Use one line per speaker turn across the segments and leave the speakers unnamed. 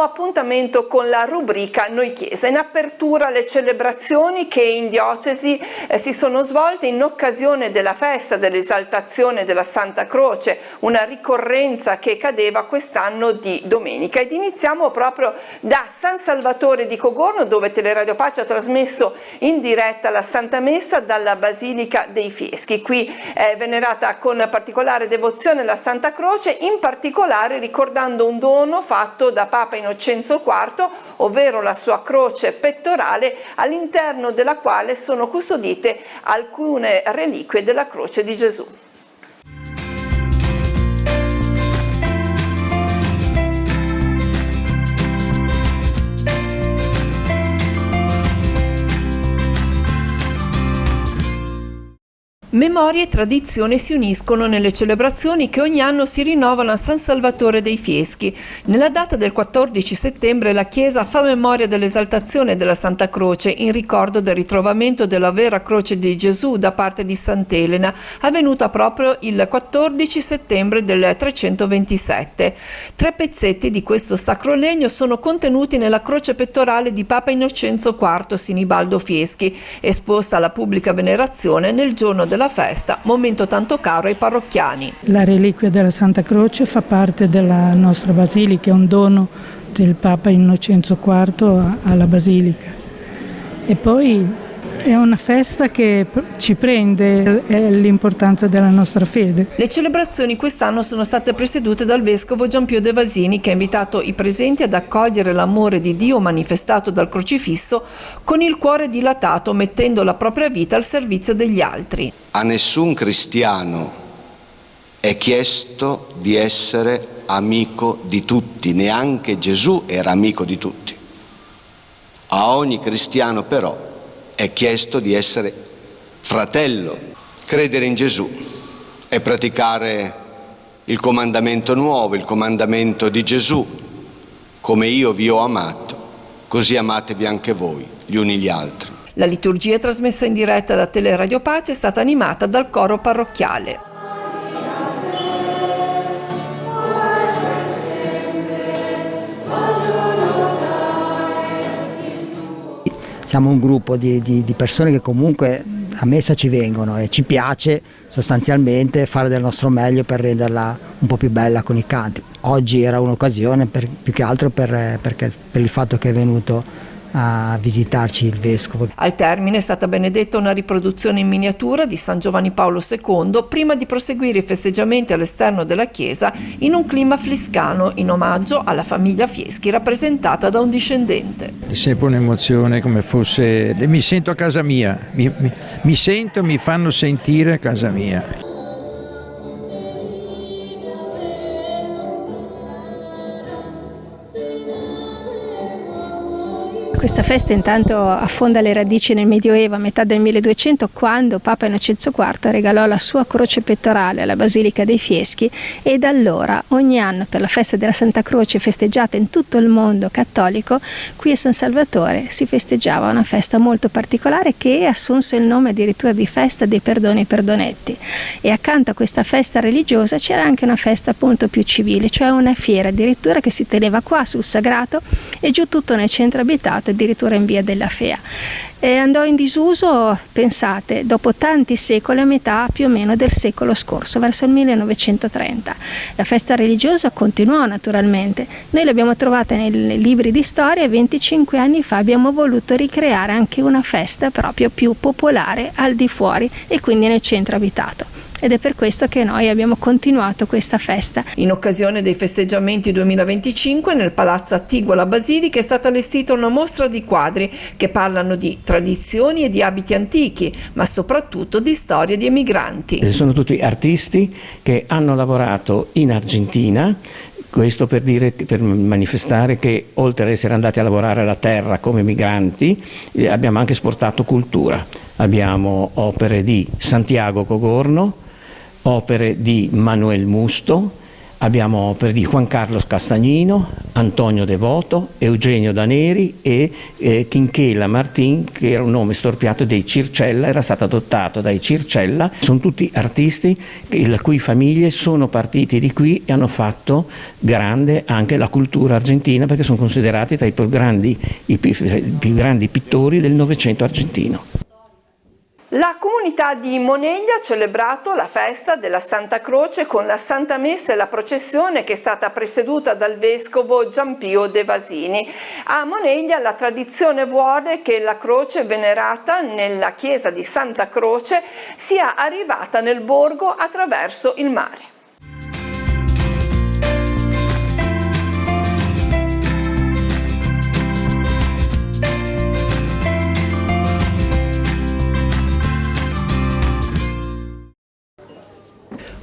nuovo appuntamento con la rubrica Noi Chiesa. In apertura le celebrazioni che in diocesi si sono svolte in occasione della festa dell'esaltazione della Santa Croce, una ricorrenza che cadeva quest'anno di domenica. Ed iniziamo proprio da San Salvatore di Cogorno, dove Teleradio Pace ha trasmesso in diretta la Santa Messa dalla Basilica dei Fieschi. Qui è venerata con particolare devozione la Santa Croce, in particolare ricordando un dono fatto da Papa Innocenzo IV, ovvero la sua croce pettorale, all'interno della quale sono custodite alcune reliquie della croce di Gesù. Memoria e tradizione si uniscono nelle celebrazioni che ogni anno si rinnovano a San Salvatore dei Fieschi. Nella data del 14 settembre la Chiesa fa memoria dell'esaltazione della Santa Croce in ricordo del ritrovamento della vera croce di Gesù da parte di Sant'Elena, avvenuta proprio il 14 settembre del 327. 3 pezzetti di questo sacro legno sono contenuti nella croce pettorale di Papa Innocenzo IV Sinibaldo Fieschi, esposta alla pubblica venerazione nel giorno della festa, momento tanto caro ai parrocchiani.
La reliquia della Santa Croce fa parte della nostra basilica, è un dono del Papa Innocenzo IV alla basilica, e poi è una festa che ci prende, è l'importanza della nostra fede.
Le celebrazioni quest'anno sono state presiedute dal vescovo Gianpio De Vasini, che ha invitato i presenti ad accogliere l'amore di Dio manifestato dal crocifisso con il cuore dilatato, mettendo la propria vita al servizio degli altri.
A nessun cristiano è chiesto di essere amico di tutti, neanche Gesù era amico di tutti. A ogni cristiano però è chiesto di essere fratello. Credere in Gesù è praticare il comandamento nuovo, il comandamento di Gesù. Come io vi ho amato, così amatevi anche voi, gli uni gli altri.
La liturgia trasmessa in diretta da Teleradio Pace è stata animata dal coro parrocchiale.
Siamo un gruppo di persone che comunque a messa ci vengono e ci piace sostanzialmente fare del nostro meglio per renderla un po' più bella con i canti. Oggi era un'occasione più che altro per il fatto che è venuto a visitarci il vescovo.
Al termine è stata benedetta una riproduzione in miniatura di San Giovanni Paolo II, prima di proseguire i festeggiamenti all'esterno della chiesa in un clima fliscano, in omaggio alla famiglia Fieschi rappresentata da un discendente.
È sempre un'emozione, come fosse, mi sento a casa mia, mi fanno sentire a casa mia.
Questa festa intanto affonda le radici nel Medioevo, a metà del 1200, quando Papa Innocenzo IV regalò la sua croce pettorale alla Basilica dei Fieschi, e da allora ogni anno per la festa della Santa Croce, festeggiata in tutto il mondo cattolico, qui a San Salvatore si festeggiava una festa molto particolare che assunse il nome addirittura di festa dei perdoni e perdonetti. E accanto a questa festa religiosa c'era anche una festa appunto più civile, cioè una fiera addirittura che si teneva qua sul Sagrato e giù tutto nel centro abitato, addirittura in via della Fea. Andò in disuso, pensate, dopo tanti secoli, a metà più o meno del secolo scorso, verso il 1930. La festa religiosa continuò naturalmente. Noi l'abbiamo trovata nei libri di storia e 25 anni fa abbiamo voluto ricreare anche una festa proprio più popolare al di fuori e quindi nel centro abitato. Ed è per questo che noi abbiamo continuato questa festa.
In occasione dei festeggiamenti 2025 nel Palazzo Attiguo alla Basilica è stata allestita una mostra di quadri che parlano di tradizioni e di abiti antichi, ma soprattutto di storie di emigranti.
Sono tutti artisti che hanno lavorato in Argentina. Questo per manifestare che oltre ad essere andati a lavorare la terra come migranti, abbiamo anche esportato cultura. Abbiamo opere di Santiago Cogorno, opere di Manuel Musto, abbiamo per di Juan Carlos Castagnino, Antonio Devoto, Eugenio Daneri e Chinchela Martin, che era un nome storpiato dei Circella, era stato adottato dai Circella. Sono tutti artisti le cui famiglie sono partiti di qui e hanno fatto grande anche la cultura argentina, perché sono considerati tra i più grandi pittori del Novecento argentino.
La comunità di Moneglia ha celebrato la festa della Santa Croce con la Santa Messa e la processione che è stata presieduta dal vescovo Giampio De Vasini. A Moneglia la tradizione vuole che la croce venerata nella chiesa di Santa Croce sia arrivata nel borgo attraverso il mare.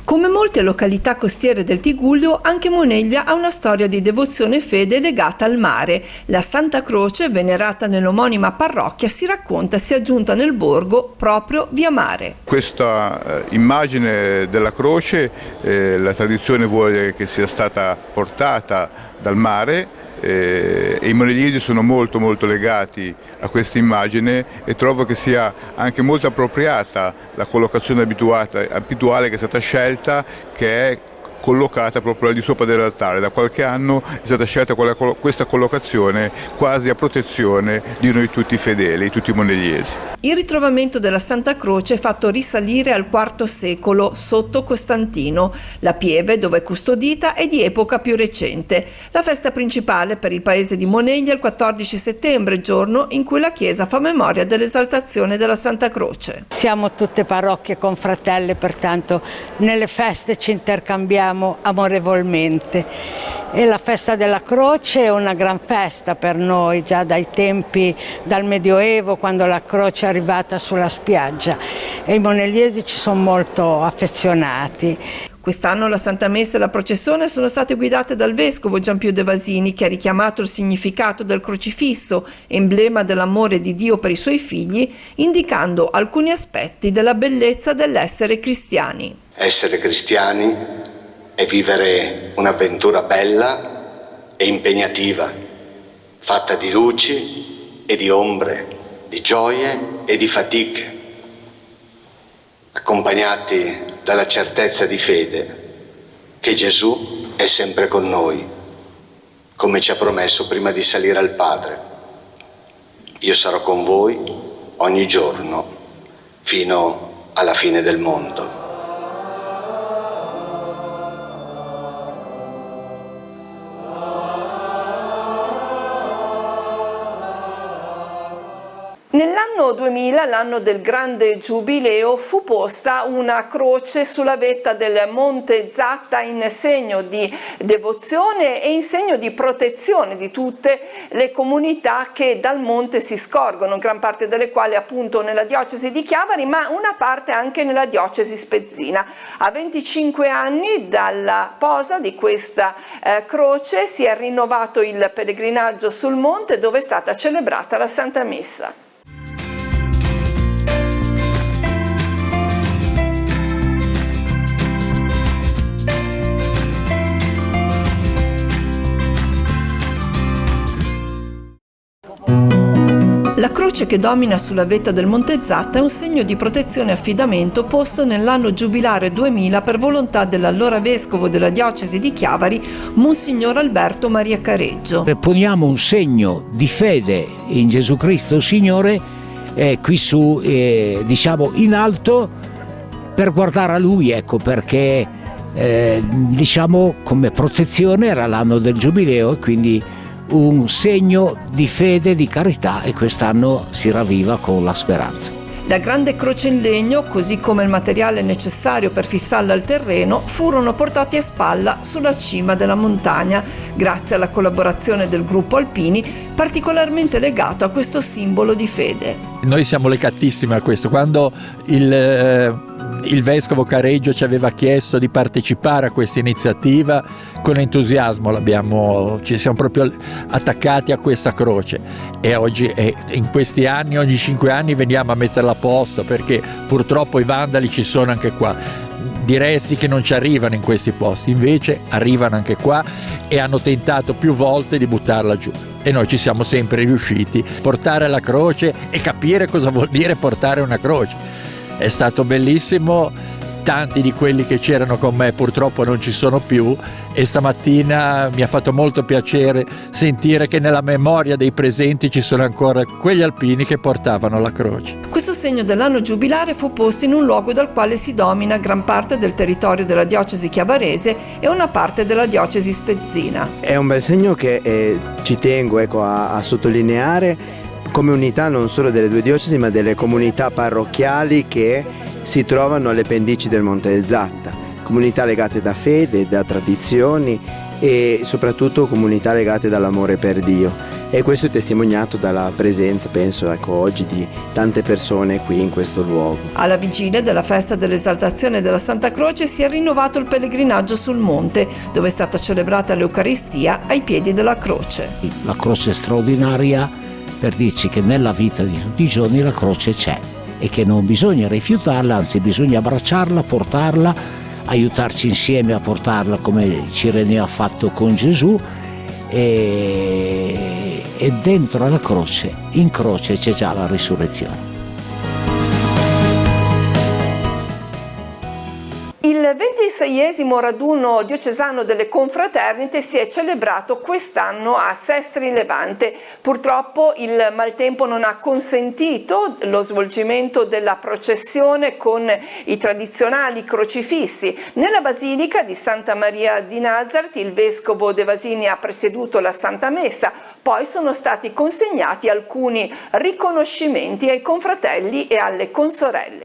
Come molte località costiere del Tigullio, anche Moneglia ha una storia di devozione e fede legata al mare. La Santa Croce, venerata nell'omonima parrocchia, si racconta sia giunta nel borgo proprio via mare.
Questa immagine della croce, la tradizione vuole che sia stata portata dal mare, e i monegliesi sono molto legati a questa immagine e trovo che sia anche molto appropriata la collocazione abituale che è stata scelta, che è collocata proprio al di sopra dell'altare. Da qualche anno è stata scelta questa collocazione quasi a protezione di noi tutti fedeli, tutti monegliesi.
Il ritrovamento della Santa Croce è fatto risalire al IV secolo sotto Costantino. La pieve dove è custodita è di epoca più recente. La festa principale per il paese di Moneglia è il 14 settembre, giorno in cui la Chiesa fa memoria dell'esaltazione della Santa Croce.
Siamo tutte parrocchie confratelle, pertanto nelle feste ci intercambiamo amorevolmente. E la festa della croce è una gran festa per noi, già dai tempi dal Medioevo, quando la croce è arrivata sulla spiaggia, e i monegliesi ci sono molto affezionati.
Quest'anno la Santa Messa e la processione sono state guidate dal vescovo Giampio De Vasini, che ha richiamato il significato del crocifisso, emblema dell'amore di Dio per i suoi figli, indicando alcuni aspetti della bellezza dell'essere cristiani.
Essere cristiani è vivere un'avventura bella e impegnativa, fatta di luci e di ombre, di gioie e di fatiche, accompagnati dalla certezza di fede che Gesù è sempre con noi, come ci ha promesso prima di salire al Padre. Io sarò con voi ogni giorno fino alla fine del mondo.
Nell'anno 2000, l'anno del grande giubileo, fu posta una croce sulla vetta del Monte Zatta in segno di devozione e in segno di protezione di tutte le comunità che dal monte si scorgono, gran parte delle quali appunto nella diocesi di Chiavari, ma una parte anche nella diocesi spezzina. A 25 anni dalla posa di questa croce si è rinnovato il pellegrinaggio sul monte, dove è stata celebrata la Santa Messa. La croce che domina sulla vetta del Monte Zatta è un segno di protezione e affidamento posto nell'anno giubilare 2000 per volontà dell'allora vescovo della diocesi di Chiavari, Monsignor Alberto Maria Careggio.
Poniamo un segno di fede in Gesù Cristo Signore qui su, diciamo in alto, per guardare a Lui, ecco, perché diciamo come protezione era l'anno del giubileo e quindi un segno di fede, di carità, e quest'anno si ravviva con la speranza.
La grande croce in legno, così come il materiale necessario per fissarla al terreno, furono portati a spalla sulla cima della montagna, grazie alla collaborazione del gruppo Alpini, particolarmente legato a questo simbolo di fede.
Noi siamo legatissimi a questo. Quando il vescovo Careggio ci aveva chiesto di partecipare a questa iniziativa, con entusiasmo ci siamo proprio attaccati a questa croce, e oggi in questi anni, ogni 5 anni veniamo a metterla a posto, perché purtroppo i vandali ci sono anche qua. di resti che non ci arrivano in questi posti, invece arrivano anche qua e hanno tentato più volte di buttarla giù e noi ci siamo sempre riusciti a portare la croce e capire cosa vuol dire portare una croce. È stato bellissimo. Tanti di quelli che c'erano con me purtroppo non ci sono più e stamattina mi ha fatto molto piacere sentire che nella memoria dei presenti ci sono ancora quegli alpini che portavano la croce.
Questo segno dell'anno giubilare fu posto in un luogo dal quale si domina gran parte del territorio della diocesi chiavarese e una parte della diocesi spezzina.
È un bel segno che ci tengo a sottolineare come unità non solo delle due diocesi ma delle comunità parrocchiali che si trovano alle pendici del Monte Zatta, comunità legate da fede, da tradizioni e soprattutto comunità legate dall'amore per Dio, e questo è testimoniato dalla presenza, penso, oggi di tante persone qui in questo luogo.
Alla vigilia della festa dell'esaltazione della Santa Croce si è rinnovato il pellegrinaggio sul monte, dove è stata celebrata l'Eucaristia ai piedi della croce.
La croce è straordinaria per dirci che nella vita di tutti i giorni la croce c'è e che non bisogna rifiutarla, anzi bisogna abbracciarla, portarla, aiutarci insieme a portarla come Cireneo ha fatto con Gesù, e dentro la croce, in croce c'è già la risurrezione.
Il 26esimo raduno diocesano delle confraternite si è celebrato quest'anno a Sestri Levante. Purtroppo il maltempo non ha consentito lo svolgimento della processione con i tradizionali crocifissi. Nella basilica di Santa Maria di Nazareth il vescovo De Vasini ha presieduto la Santa Messa, poi sono stati consegnati alcuni riconoscimenti ai confratelli e alle consorelle.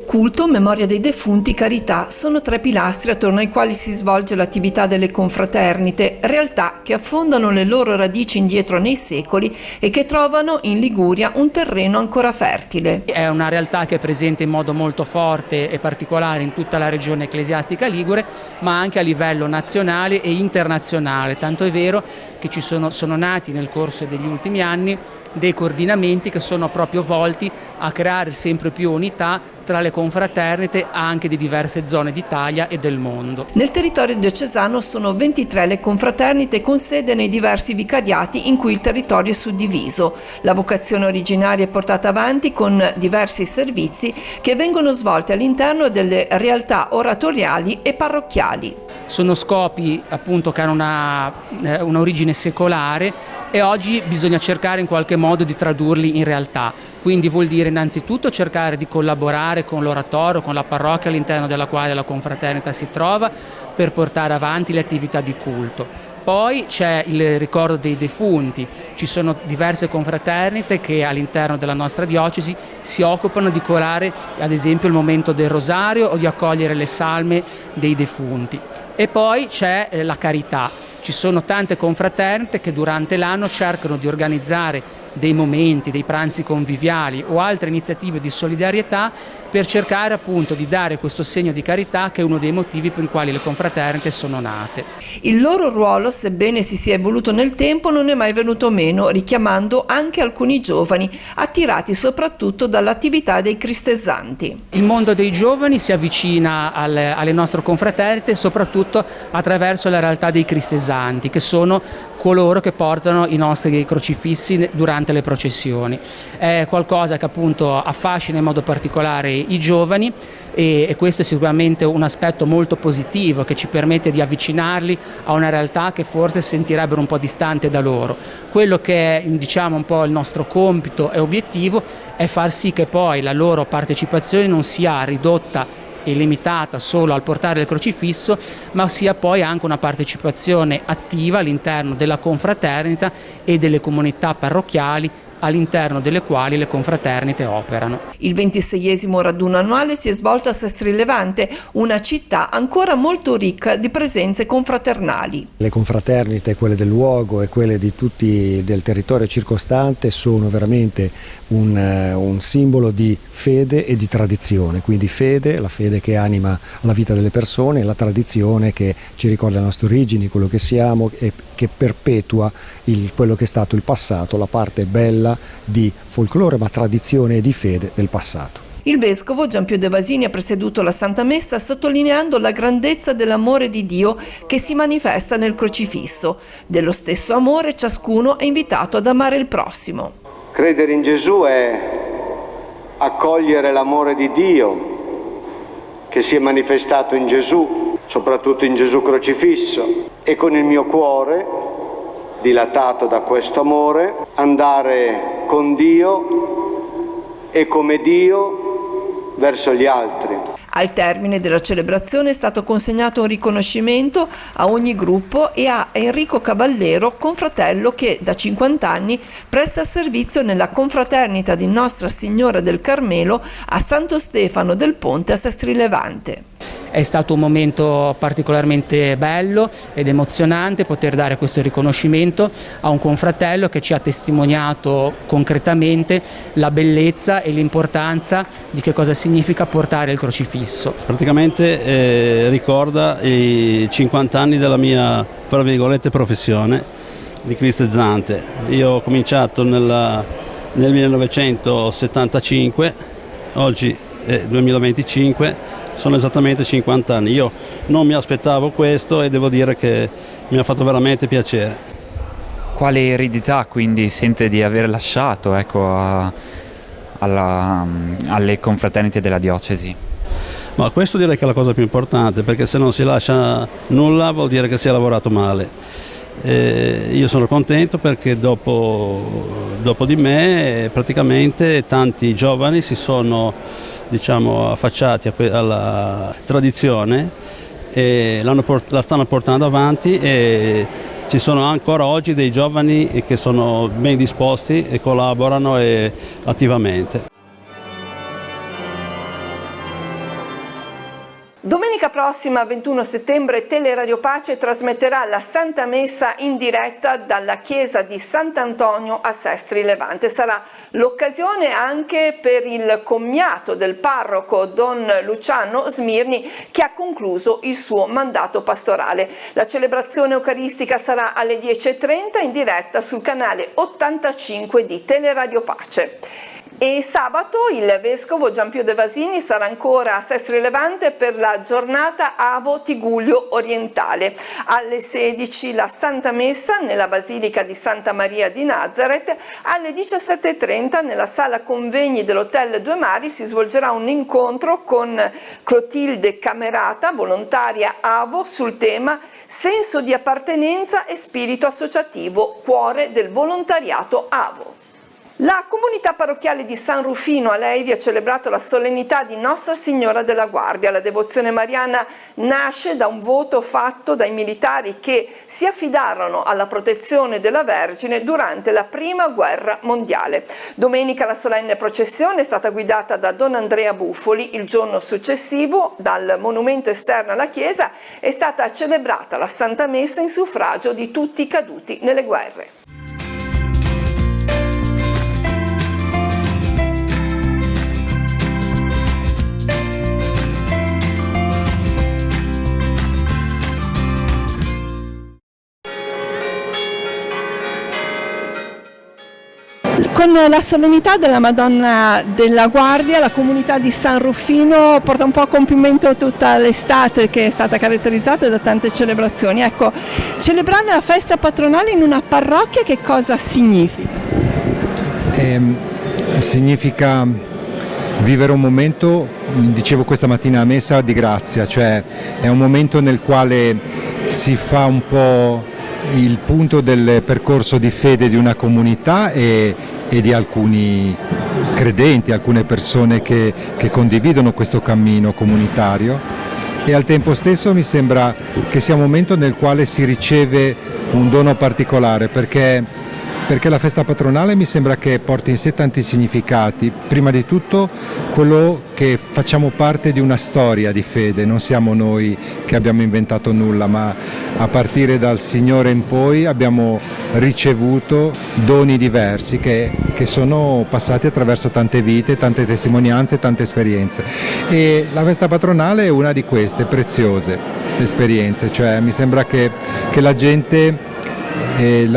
Culto, memoria dei defunti, carità sono tre pilastri attorno ai quali si svolge l'attività delle confraternite, realtà che affondano le loro radici indietro nei secoli e che trovano in Liguria un terreno ancora fertile.
È una realtà che è presente in modo molto forte e particolare in tutta la regione ecclesiastica ligure, ma anche a livello nazionale e internazionale, tanto è vero che sono nati nel corso degli ultimi anni dei coordinamenti che sono proprio volti a creare sempre più unità tra le confraternite anche di diverse zone d'Italia e del mondo.
Nel territorio diocesano sono 23 le confraternite con sede nei diversi vicariati in cui il territorio è suddiviso. La vocazione originaria è portata avanti con diversi servizi che vengono svolti all'interno delle realtà oratoriali e parrocchiali.
Sono scopi appunto che hanno un'origine secolare e oggi bisogna cercare in qualche modo di tradurli in realtà. Quindi vuol dire innanzitutto cercare di collaborare con l'oratorio, con la parrocchia all'interno della quale la confraternita si trova per portare avanti le attività di culto. Poi c'è il ricordo dei defunti, ci sono diverse confraternite che all'interno della nostra diocesi si occupano di curare ad esempio il momento del rosario o di accogliere le salme dei defunti. E poi c'è la carità, ci sono tante confraternite che durante l'anno cercano di organizzare dei momenti, dei pranzi conviviali o altre iniziative di solidarietà per cercare appunto di dare questo segno di carità che è uno dei motivi per i quali le confraternite sono nate.
Il loro ruolo, sebbene si sia evoluto nel tempo, non è mai venuto meno, richiamando anche alcuni giovani, attirati soprattutto dall'attività dei cristesanti.
Il mondo dei giovani si avvicina alle nostre confraternite soprattutto attraverso la realtà dei cristesanti, che sono coloro che portano i nostri crocifissi durante le processioni. È qualcosa che appunto affascina in modo particolare i giovani e questo è sicuramente un aspetto molto positivo che ci permette di avvicinarli a una realtà che forse sentirebbero un po' distante da loro. Quello che è diciamo un po' il nostro compito e obiettivo è far sì che poi la loro partecipazione non sia ridotta e limitata solo al portare il crocifisso, ma sia poi anche una partecipazione attiva all'interno della confraternita e delle comunità parrocchiali all'interno delle quali le confraternite operano.
Il 26esimo raduno annuale si è svolto a Sestri Levante, una città ancora molto ricca di presenze confraternali.
Le confraternite, quelle del luogo e quelle di tutti del territorio circostante, sono veramente un simbolo di fede e di tradizione, quindi fede, la fede che anima la vita delle persone, e la tradizione che ci ricorda le nostre origini, quello che siamo e che perpetua quello che è stato il passato, la parte bella di folklore, ma tradizione e di fede del passato.
Il vescovo Giampio De Vasini ha presieduto la Santa Messa sottolineando la grandezza dell'amore di Dio che si manifesta nel crocifisso. Dello stesso amore ciascuno è invitato ad amare il prossimo.
Credere in Gesù è accogliere l'amore di Dio che si è manifestato in Gesù, soprattutto in Gesù crocifisso, e con il mio cuore, dilatato da questo amore, andare con Dio e come Dio verso gli altri.
Al termine della celebrazione è stato consegnato un riconoscimento a ogni gruppo e a Enrico Cavallero, confratello che da 50 anni presta servizio nella confraternita di Nostra Signora del Carmelo a Santo Stefano del Ponte a Sestri Levante.
È stato un momento particolarmente bello ed emozionante poter dare questo riconoscimento a un confratello che ci ha testimoniato concretamente la bellezza e l'importanza di che cosa significa portare il crocifisso.
Praticamente ricorda i 50 anni della mia, fra virgolette, professione di cristezzante. Io ho cominciato nel 1975, oggi è 2025, sono esattamente 50 anni. Io non mi aspettavo questo e devo dire che mi ha fatto veramente piacere.
Quale eredità quindi sente di aver lasciato, alle confraternite della diocesi?
Ma questo direi che è la cosa più importante, perché se non si lascia nulla vuol dire che si è lavorato male. Io sono contento perché dopo di me praticamente tanti giovani si sono affacciati alla tradizione e la stanno portando avanti, e ci sono ancora oggi dei giovani che sono ben disposti e collaborano attivamente.
Domenica prossima, 21 settembre, Teleradio Pace trasmetterà la Santa Messa in diretta dalla chiesa di Sant'Antonio a Sestri Levante. Sarà l'occasione anche per il commiato del parroco Don Luciano Smirni, che ha concluso il suo mandato pastorale. La celebrazione eucaristica sarà alle 10:30 in diretta sul canale 85 di Teleradio Pace. E sabato il vescovo Giampio De Vasini sarà ancora a Sestri Levante per la giornata Avo Tigullio orientale. Alle 16 la Santa Messa nella Basilica di Santa Maria di Nazareth. Alle 17:30 nella sala convegni dell'Hotel Due Mari si svolgerà un incontro con Clotilde Camerata, volontaria Avo, sul tema senso di appartenenza e spirito associativo, cuore del volontariato Avo. La comunità parrocchiale di San Rufino a Levi ha celebrato la solennità di Nostra Signora della Guardia. La devozione mariana nasce da un voto fatto dai militari che si affidarono alla protezione della Vergine durante la Prima Guerra Mondiale. Domenica la solenne processione è stata guidata da Don Andrea Buffoli. Il giorno successivo, dal monumento esterno alla chiesa, è stata celebrata la Santa Messa in suffragio di tutti i caduti nelle guerre. Con la solennità della Madonna della Guardia, la comunità di San Rufino porta un po' a compimento tutta l'estate, che è stata caratterizzata da tante celebrazioni. Ecco, celebrare la festa patronale in una parrocchia che cosa significa?
Significa vivere un momento, dicevo questa mattina a messa, di grazia, cioè è un momento nel quale si fa un po' il punto del percorso di fede di una comunità e di alcuni credenti, alcune persone che condividono questo cammino comunitario, e al tempo stesso mi sembra che sia un momento nel quale si riceve un dono particolare, perché perché la festa patronale mi sembra che porti in sé tanti significati. Prima di tutto quello che facciamo parte di una storia di fede, non siamo noi che abbiamo inventato nulla, ma a partire dal Signore in poi abbiamo ricevuto doni diversi che sono passati attraverso tante vite, tante testimonianze, tante esperienze, e la festa patronale è una di queste preziose esperienze, cioè mi sembra che la gente i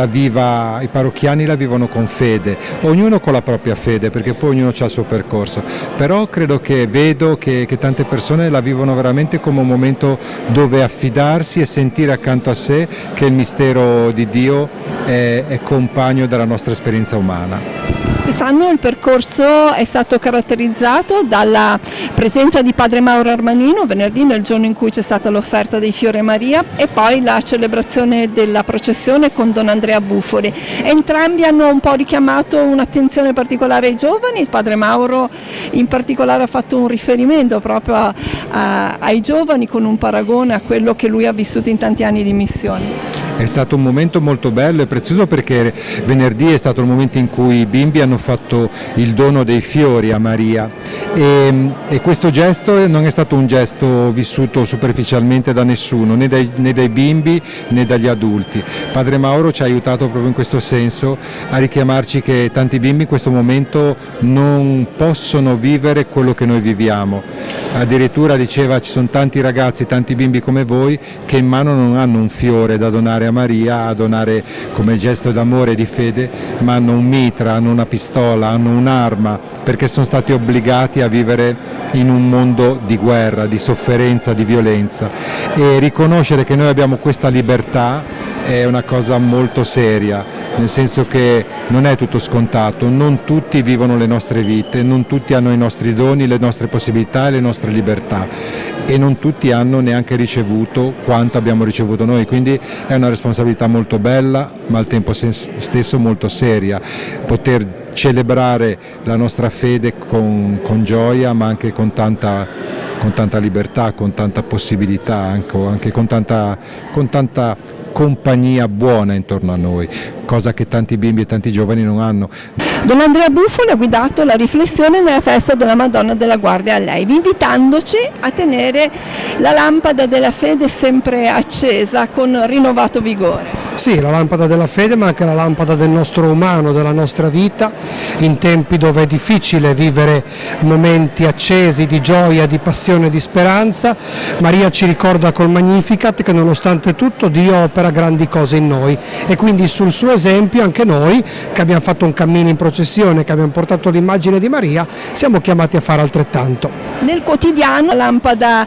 parrocchiani la vivono con fede, ognuno con la propria fede, perché poi ognuno ha il suo percorso, però vedo che tante persone la vivono veramente come un momento dove affidarsi e sentire accanto a sé che il mistero di Dio è compagno della nostra esperienza umana.
Quest'anno il percorso è stato caratterizzato dalla presenza di Padre Mauro Armanino venerdì, nel giorno in cui c'è stata l'offerta dei fiori a Maria, e poi la celebrazione della processione con Don Andrea Bufoli. Entrambi hanno un po' richiamato un'attenzione particolare ai giovani. Il Padre Mauro in particolare ha fatto un riferimento proprio ai giovani, con un paragone a quello che lui ha vissuto in tanti anni di missione.
È stato un momento molto bello e prezioso, perché venerdì è stato il momento in cui i bimbi hanno fatto il dono dei fiori a Maria, e questo gesto non è stato un gesto vissuto superficialmente da nessuno, né dai bimbi né dagli adulti. Padre Mauro ci ha aiutato proprio in questo senso a richiamarci che tanti bimbi in questo momento non possono vivere quello che noi viviamo. Addirittura diceva: ci sono tanti ragazzi, tanti bimbi come voi che in mano non hanno un fiore da donare a Maria, a donare come gesto d'amore e di fede, ma hanno un mitra, hanno una pistola, hanno un'arma, perché sono stati obbligati a vivere in un mondo di guerra, di sofferenza, di violenza, e riconoscere che noi abbiamo questa libertà è una cosa molto seria, nel senso che non è tutto scontato, non tutti vivono le nostre vite, non tutti hanno i nostri doni, le nostre possibilità e le nostre libertà, e non tutti hanno neanche ricevuto quanto abbiamo ricevuto noi, quindi è una responsabilità molto bella, ma al tempo stesso molto seria, poter celebrare la nostra fede con gioia, ma anche con tanta libertà, con tanta possibilità, anche con tanta compagnia buona intorno a noi, cosa che tanti bimbi e tanti giovani non hanno.
Don Andrea Bufoli ha guidato la riflessione nella festa della Madonna della Guardia a Lei, invitandoci a tenere la lampada della fede sempre accesa con rinnovato vigore.
Sì, la lampada della fede, ma anche la lampada del nostro umano, della nostra vita, in tempi dove è difficile vivere momenti accesi di gioia, di passione, di speranza. Maria ci ricorda col Magnificat che nonostante tutto Dio opera grandi cose in noi, e quindi sul suo esempio anche noi, che abbiamo fatto un cammino in processione, che abbiamo portato l'immagine di Maria, siamo chiamati a fare altrettanto.
Nel quotidiano la lampada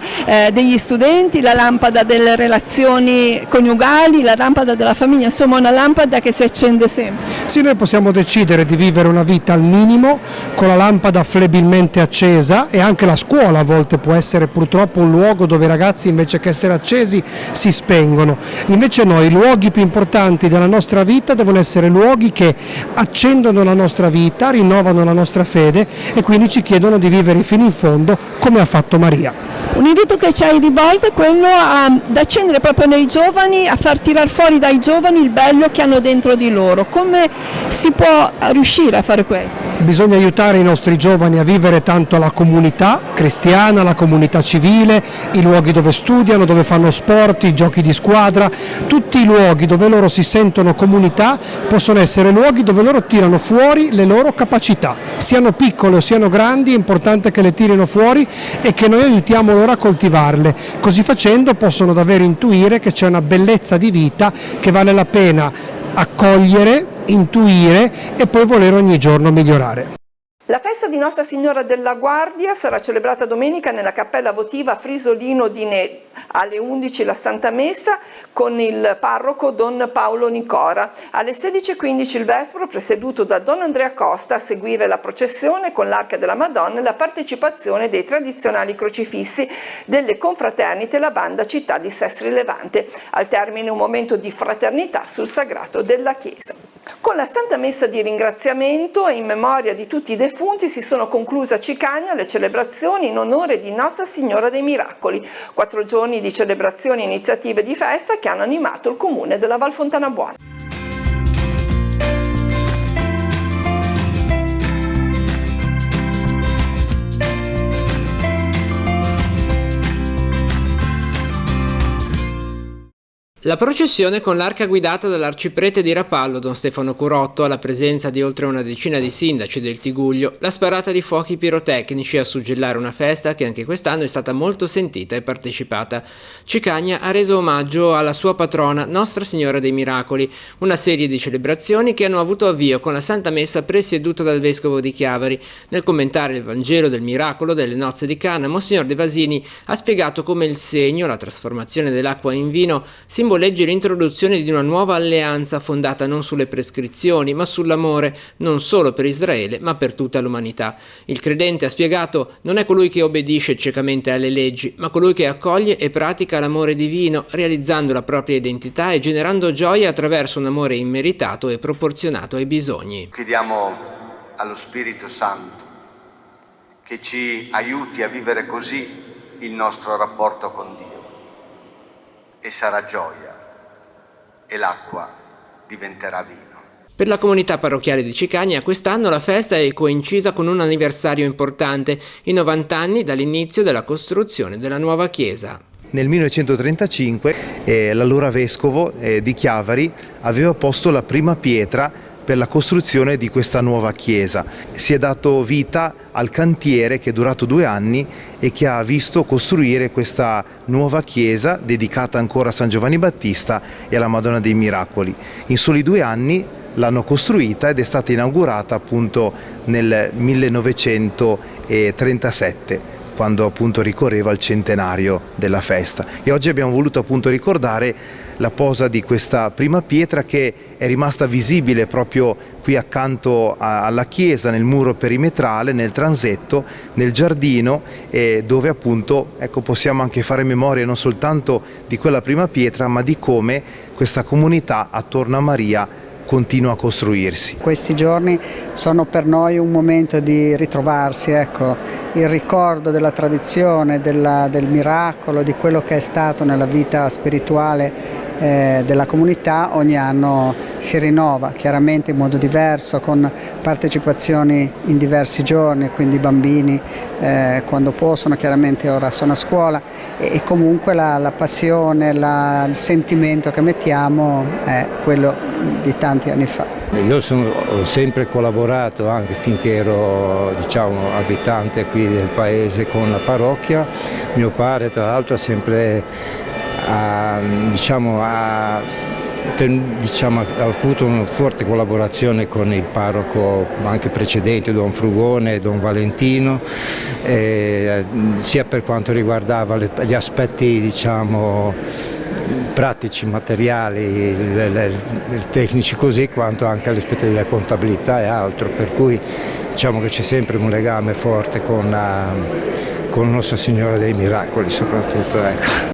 degli studenti, la lampada delle relazioni coniugali, la lampada della famiglia, insomma una lampada che si accende sempre.
Sì, noi possiamo decidere di vivere una vita al minimo con la lampada flebilmente accesa, e anche la scuola a volte può essere purtroppo un luogo dove i ragazzi, invece che essere accesi, si spengono. Invece noi, i luoghi più importanti della nostra vita devono essere luoghi che accendono la nostra vita, rinnovano la nostra fede, e quindi ci chiedono di vivere fino in fondo come ha fatto Maria.
Un invito che ci hai rivolto è quello ad accendere proprio nei giovani, a far tirar fuori dai giovani il bello che hanno dentro di loro. Come si può riuscire a fare questo?
Bisogna aiutare i nostri giovani a vivere tanto la comunità cristiana, la comunità civile, i luoghi dove studiano, dove fanno sport, i giochi di squadra, tutti i luoghi dove loro si sentono comunità possono essere luoghi dove loro tirano fuori le loro capacità, siano piccole o siano grandi, è importante che le tirino fuori e che noi aiutiamo loro a coltivarle. Così facendo possono davvero intuire che c'è una bellezza di vita che vale la pena accogliere, intuire e poi voler ogni giorno migliorare.
La festa di Nostra Signora della Guardia sarà celebrata domenica nella cappella votiva Frisolino di Ne, alle 11 la Santa Messa con il parroco Don Paolo Nicora, alle 16:15 il Vespro presieduto da Don Andrea Costa, a seguire la processione con l'Arca della Madonna e la partecipazione dei tradizionali crocifissi delle confraternite e la banda Città di Sestri Levante, al termine un momento di fraternità sul sagrato della Chiesa. Con la Santa Messa di ringraziamento e in memoria di tutti i defunti si sono concluse a Cicagna le celebrazioni in onore di Nostra Signora dei Miracoli, 4 giorni di celebrazioni e iniziative di festa che hanno animato il comune della Val Fontana Buona.
La processione con l'arca guidata dall'arciprete di Rapallo, Don Stefano Curotto, alla presenza di oltre una decina di sindaci del Tigullio, la sparata di fuochi pirotecnici a suggellare una festa che anche quest'anno è stata molto sentita e partecipata. Cicagna ha reso omaggio alla sua patrona, Nostra Signora dei Miracoli, una serie di celebrazioni che hanno avuto avvio con la Santa Messa presieduta dal Vescovo di Chiavari. Nel commentare il Vangelo del Miracolo delle Nozze di Cana, Monsignor De Vasini ha spiegato come il segno, la trasformazione dell'acqua in vino, simboleggi l'introduzione di una nuova alleanza fondata non sulle prescrizioni ma sull'amore, non solo per Israele ma per tutta l'umanità. Il credente, ha spiegato, non è colui che obbedisce ciecamente alle leggi, ma colui che accoglie e pratica l'amore divino, realizzando la propria identità e generando gioia attraverso un amore immeritato e proporzionato ai bisogni.
Chiediamo allo Spirito Santo che ci aiuti a vivere così il nostro rapporto con Dio, e sarà gioia, e l'acqua diventerà vino.
Per la comunità parrocchiale di Cicagna quest'anno la festa è coincisa con un anniversario importante, i 90 anni dall'inizio della costruzione della nuova chiesa.
Nel 1935 l'allora vescovo di Chiavari aveva posto la prima pietra per la costruzione di questa nuova chiesa. Si è dato vita al cantiere che è durato 2 anni e che ha visto costruire questa nuova chiesa dedicata ancora a San Giovanni Battista e alla Madonna dei Miracoli. In soli 2 anni l'hanno costruita ed è stata inaugurata appunto nel 1937. Quando appunto ricorreva il centenario della festa, e oggi abbiamo voluto appunto ricordare la posa di questa prima pietra che è rimasta visibile proprio qui accanto alla chiesa, nel muro perimetrale, nel transetto, nel giardino, dove appunto possiamo anche fare memoria non soltanto di quella prima pietra ma di come questa comunità attorno a Maria continua a costruirsi.
Questi giorni sono per noi un momento di ritrovarsi, il ricordo della tradizione, del miracolo, di quello che è stato nella vita spirituale della comunità. Ogni anno si rinova, chiaramente in modo diverso, con partecipazioni in diversi giorni, quindi i bambini quando possono, chiaramente ora sono a scuola, e comunque la passione, il sentimento che mettiamo è quello di tanti anni fa.
Io ho sempre collaborato, anche finché ero abitante qui del paese, con la parrocchia. Mio padre tra l'altro ha sempre ha avuto una forte collaborazione con il parroco anche precedente, Don Frugone e Don Valentino, sia per quanto riguardava gli aspetti pratici, materiali, tecnici così, quanto anche all'aspetto della contabilità e altro, per cui diciamo che c'è sempre un legame forte con Nostra Signora dei Miracoli soprattutto.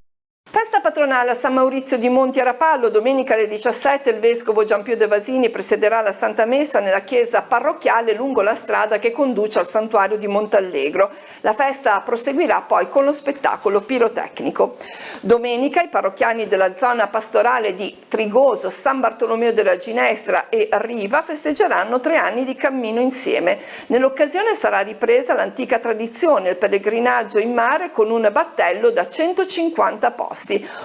Festa patronale a San Maurizio di Monti a Rapallo. Domenica alle 17 il vescovo Gianpio De Vasini presiederà la Santa Messa nella chiesa parrocchiale lungo la strada che conduce al santuario di Montallegro. La festa proseguirà poi con lo spettacolo pirotecnico. Domenica i parrocchiani della zona pastorale di Trigoso, San Bartolomeo della Ginestra e Riva festeggeranno 3 anni di cammino insieme. Nell'occasione sarà ripresa l'antica tradizione, il pellegrinaggio in mare con un battello da 150 posti.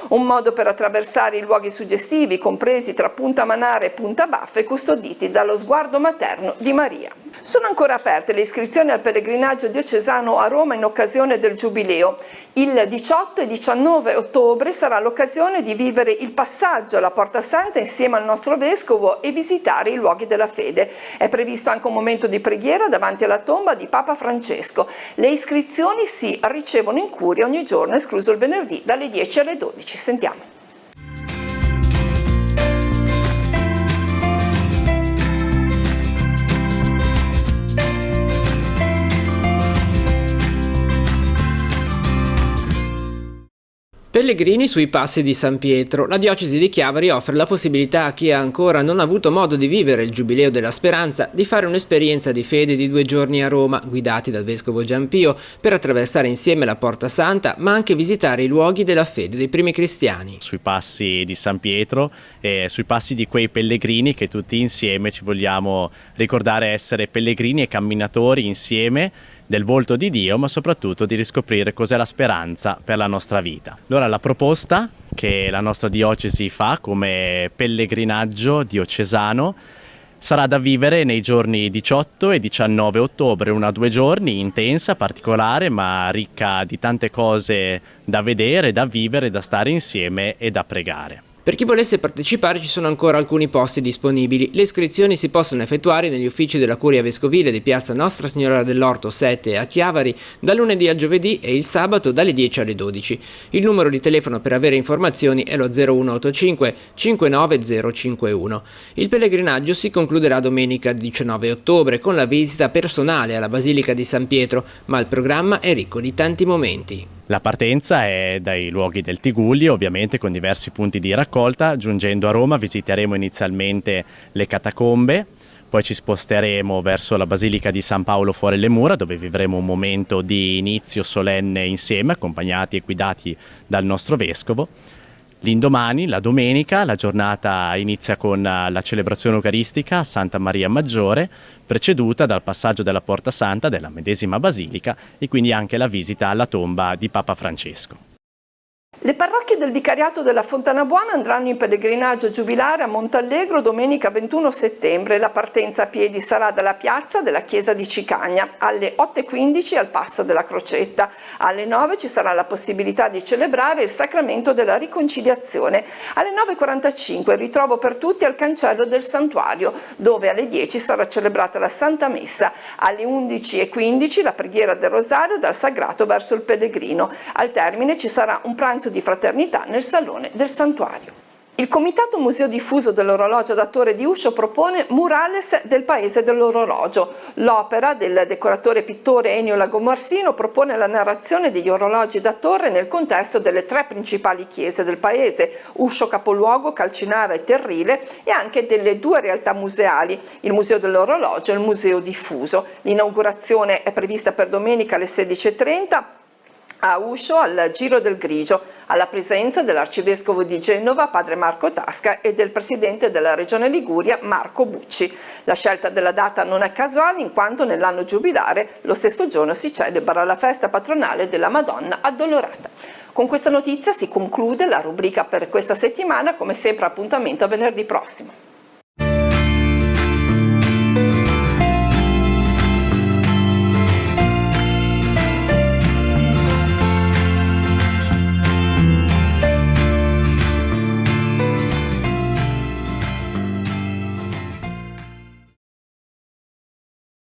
Un modo per attraversare i luoghi suggestivi compresi tra Punta Manara e Punta Baffe, custoditi dallo sguardo materno di Maria. Sono ancora aperte le iscrizioni al pellegrinaggio diocesano a Roma in occasione del Giubileo. Il 18 e 19 ottobre sarà l'occasione di vivere il passaggio alla Porta Santa insieme al nostro vescovo e visitare i luoghi della fede. È previsto anche un momento di preghiera davanti alla tomba di Papa Francesco. Le iscrizioni si ricevono in curia ogni giorno, escluso il venerdì dalle 10 alle 12. Sentiamo.
Pellegrini sui passi di San Pietro. La diocesi di Chiavari offre la possibilità a chi ha ancora non avuto modo di vivere il Giubileo della Speranza di fare un'esperienza di fede di 2 giorni a Roma, guidati dal vescovo Giampio, per attraversare insieme la Porta Santa, ma anche visitare i luoghi della fede dei primi cristiani.
Sui passi di San Pietro e sui passi di quei pellegrini che tutti insieme ci vogliamo ricordare essere pellegrini e camminatori insieme, del volto di Dio, ma soprattutto di riscoprire cos'è la speranza per la nostra vita. Allora la proposta che la nostra diocesi fa come pellegrinaggio diocesano sarà da vivere nei giorni 18 e 19 ottobre, 1 o 2 giorni, intensa, particolare, ma ricca di tante cose da vedere, da vivere, da stare insieme e da pregare.
Per chi volesse partecipare ci sono ancora alcuni posti disponibili. Le iscrizioni si possono effettuare negli uffici della Curia Vescovile di Piazza Nostra Signora dell'Orto 7 a Chiavari dal lunedì al giovedì e il sabato dalle 10 alle 12. Il numero di telefono per avere informazioni è lo 0185 59051. Il pellegrinaggio si concluderà domenica 19 ottobre con la visita personale alla Basilica di San Pietro, ma il programma è ricco di tanti momenti.
La partenza è dai luoghi del Tigullio, ovviamente con diversi punti di raccolta. Giungendo a Roma visiteremo inizialmente le catacombe, poi ci sposteremo verso la Basilica di San Paolo fuori le mura, dove vivremo un momento di inizio solenne insieme, accompagnati e guidati dal nostro vescovo. L'indomani, la domenica, la giornata inizia con la celebrazione eucaristica a Santa Maria Maggiore, preceduta dal passaggio della Porta Santa della medesima basilica e quindi anche la visita alla tomba di Papa Francesco.
Le parrocchie del Vicariato della Fontana Buona andranno in pellegrinaggio giubilare a Montallegro domenica 21 settembre. La partenza a piedi sarà dalla piazza della chiesa di Cicagna alle 8:15 al Passo della Crocetta. Alle 9 ci sarà la possibilità di celebrare il sacramento della riconciliazione. Alle 9:45 il ritrovo per tutti al cancello del santuario, dove alle 10 sarà celebrata la Santa Messa. Alle 11:15 la preghiera del Rosario dal Sagrato verso il Pellegrino. Al termine ci sarà un pranzo di fraternità nel salone del santuario. Il Comitato Museo Diffuso dell'Orologio da Torre di Uscio propone Murales del Paese dell'Orologio. L'opera del decoratore pittore Ennio Lagomarsino propone la narrazione degli orologi da torre nel contesto delle 3 principali chiese del paese, Uscio capoluogo, Calcinara e Terrile, e anche delle 2 realtà museali, il Museo dell'Orologio e il Museo Diffuso. L'inaugurazione è prevista per domenica alle 16:30 a Uscio al Giro del Grigio, alla presenza dell'arcivescovo di Genova Padre Marco Tasca e del presidente della Regione Liguria Marco Bucci. La scelta della data non è casuale, in quanto nell'anno giubilare lo stesso giorno si celebra la festa patronale della Madonna Addolorata. Con questa notizia si conclude la rubrica per questa settimana, come sempre appuntamento a venerdì prossimo.